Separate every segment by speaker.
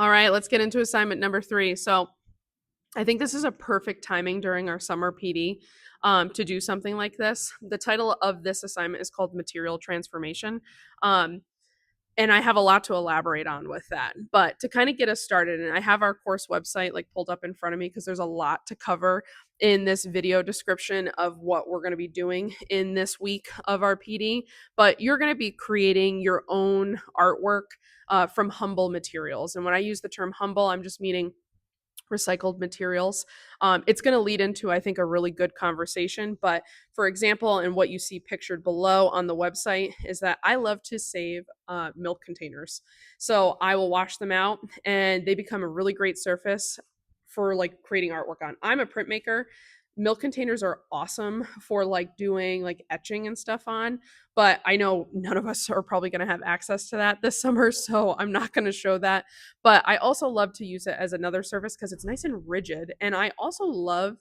Speaker 1: All right, let's get into assignment number 3. So I think this is a perfect timing during our summer PD to do something like this. The title of this assignment is called Material Transformation. Um, and I have a lot to elaborate on with that. But to kind of get us started, and I have our course website like pulled up in front of me because there's a lot to cover in this video description of what we're going to be doing in this week of our PD. But you're going to be creating your own artwork from humble materials. And when I use the term humble, I'm just meaning recycled materials. It's going to lead into, I think, a really good conversation. But for example, and what you see pictured below on the website is that I love to save milk containers. So I will wash them out and they become a really great surface for like creating artwork on. I'm a printmaker. Milk containers are awesome for like doing like etching and stuff on, but I know none of us are probably going to have access to that this summer, so I'm not going to show that. But I also love to use it as another surface because it's nice and rigid. And I also love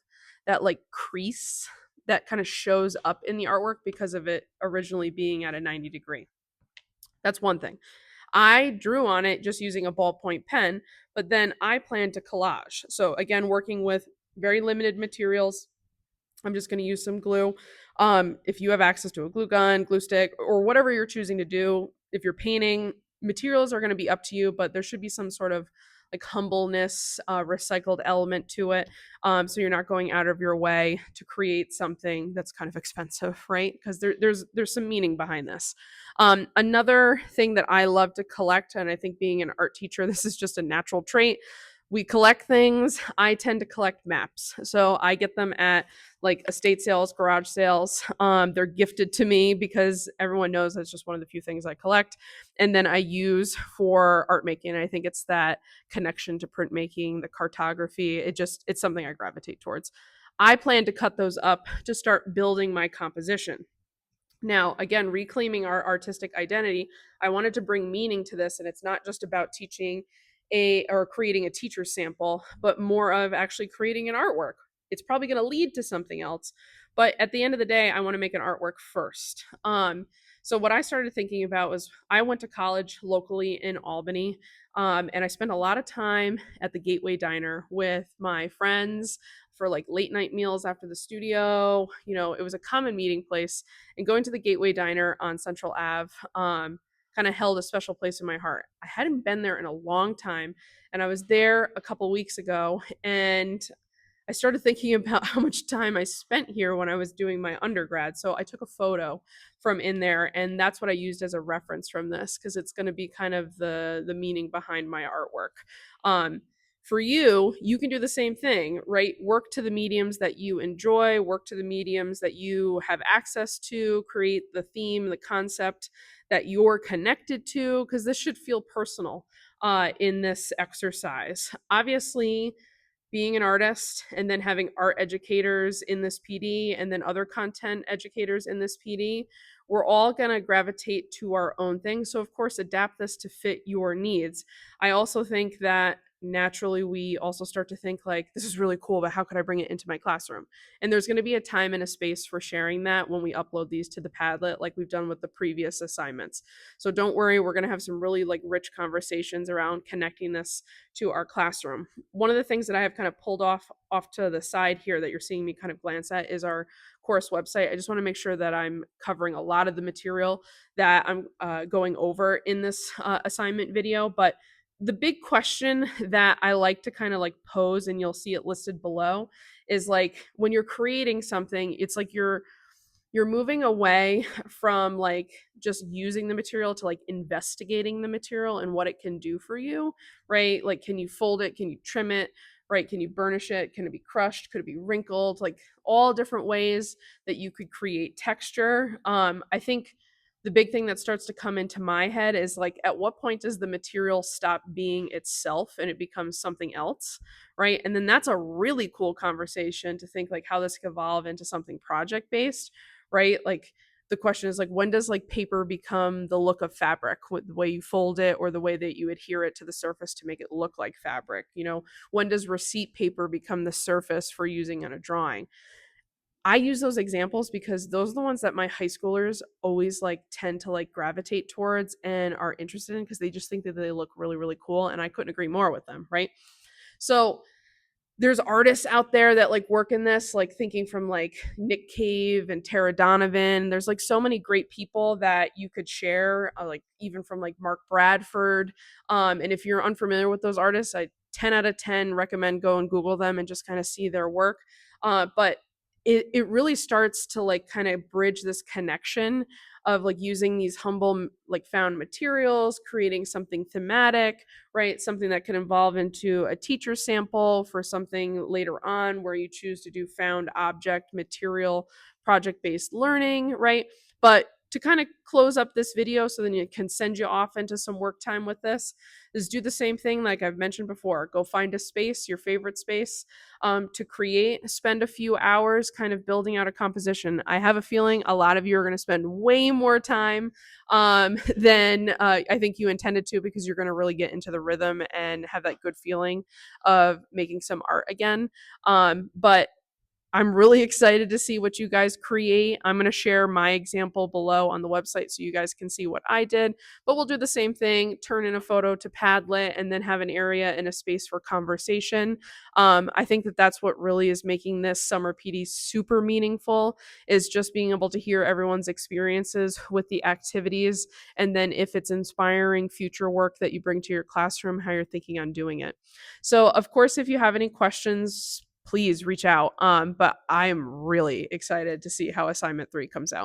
Speaker 1: that like crease that kind of shows up in the artwork because of it originally being at a 90 degree. That's one thing. I drew on it just using a ballpoint pen, but then I plan to collage. So again, working with very limited materials, I'm just going to use some glue. If you have access to a glue gun, glue stick, or whatever you're choosing to do, if you're painting, materials are going to be up to you, but there should be some sort of like humbleness, recycled element to it. So you're not going out of your way to create something that's kind of expensive, right? Because there's some meaning behind this. Another thing that I love to collect, and I think being an art teacher, this is just a natural trait. We collect things. I tend to collect maps. So I get them at like estate sales, garage sales. They're gifted to me because everyone knows that's just one of the few things I collect. And then I use for art making. I think it's that connection to printmaking, the cartography. It's something I gravitate towards. I plan to cut those up to start building my composition. Now, again, reclaiming our artistic identity, I wanted to bring meaning to this, and it's not just about teaching a or creating a teacher sample, but more of actually creating an artwork. It's probably going to lead to something else, but at the end of the day, I want to make an artwork first. So what I started thinking about was I went to college locally in Albany, and I spent a lot of time at the Gateway Diner with my friends for like late night meals after the studio. You know, it was a common meeting place, and going to the Gateway Diner on Central Ave kind of held a special place in my heart. I hadn't been there in a long time, and I was there a couple weeks ago, and I started thinking about how much time I spent here when I was doing my undergrad. So I took a photo from in there, and that's what I used as a reference from this because it's going to be kind of the meaning behind my artwork. Um, for you, you can do the same thing, right? Work to the mediums that you enjoy, work to the mediums that you have access to, create the theme, the concept that you're connected to, because this should feel personal in this exercise. Obviously, being an artist and then having art educators in this PD and then other content educators in this PD, we're all going to gravitate to our own thing. So, of course, adapt this to fit your needs. I also think that naturally we also start to think like this is really cool, but how could I bring it into my classroom? And there's going to be a time and a space for sharing that when we upload these to the Padlet like we've done with the previous assignments. So don't worry, we're going to have some really like rich conversations around connecting this to our classroom. One of the things that I have kind of pulled off to the side here that you're seeing me kind of glance at is our course website. I just want to make sure that I'm covering a lot of the material that I'm going over in this assignment video. But the big question that I like to kind of like pose, and you'll see it listed below, is like when you're creating something, it's like you're moving away from like just using the material to like investigating the material and what it can do for you, right? Like, can you fold it? Can you trim it? Right? Can you burnish it? Can it be crushed? Could it be wrinkled? Like all different ways that you could create texture. I think the big thing that starts to come into my head is like, at what point does the material stop being itself and it becomes something else? Right. And then that's a really cool conversation to think like how this could evolve into something project based, right? Like the question is like, when does like paper become the look of fabric, the way you fold it or the way that you adhere it to the surface to make it look like fabric? You know, when does receipt paper become the surface for using in a drawing? I use those examples because those are the ones that my high schoolers always like tend to like gravitate towards and are interested in because they just think that they look really, really cool. And I couldn't agree more with them, right? So there's artists out there that like work in this, like thinking from like Nick Cave and Tara Donovan. There's like so many great people that you could share, like even from like Mark Bradford. And if you're unfamiliar with those artists, I 10 out of 10 recommend go and Google them and just kind of see their work. But it really starts to like kind of bridge this connection of like using these humble like found materials, creating something thematic, right? Something that could evolve into a teacher sample for something later on where you choose to do found object material project based learning, right? But to kind of close up this video so then it can send you off into some work time with this is do the same thing like I've mentioned before. Go find a space, your favorite space, to create, spend a few hours kind of building out a composition. I have a feeling a lot of you are going to spend way more time than I think you intended to because you're going to really get into the rhythm and have that good feeling of making some art again. But I'm really excited to see what you guys create. I'm going to share my example below on the website so you guys can see what I did. But we'll do the same thing, turn in a photo to Padlet, and then have an area and a space for conversation. I think that that's what really is making this summer PD super meaningful, is just being able to hear everyone's experiences with the activities. And then if it's inspiring future work that you bring to your classroom, how you're thinking on doing it. So, of course, if you have any questions, please reach out. But I'm really excited to see how assignment 3 comes out.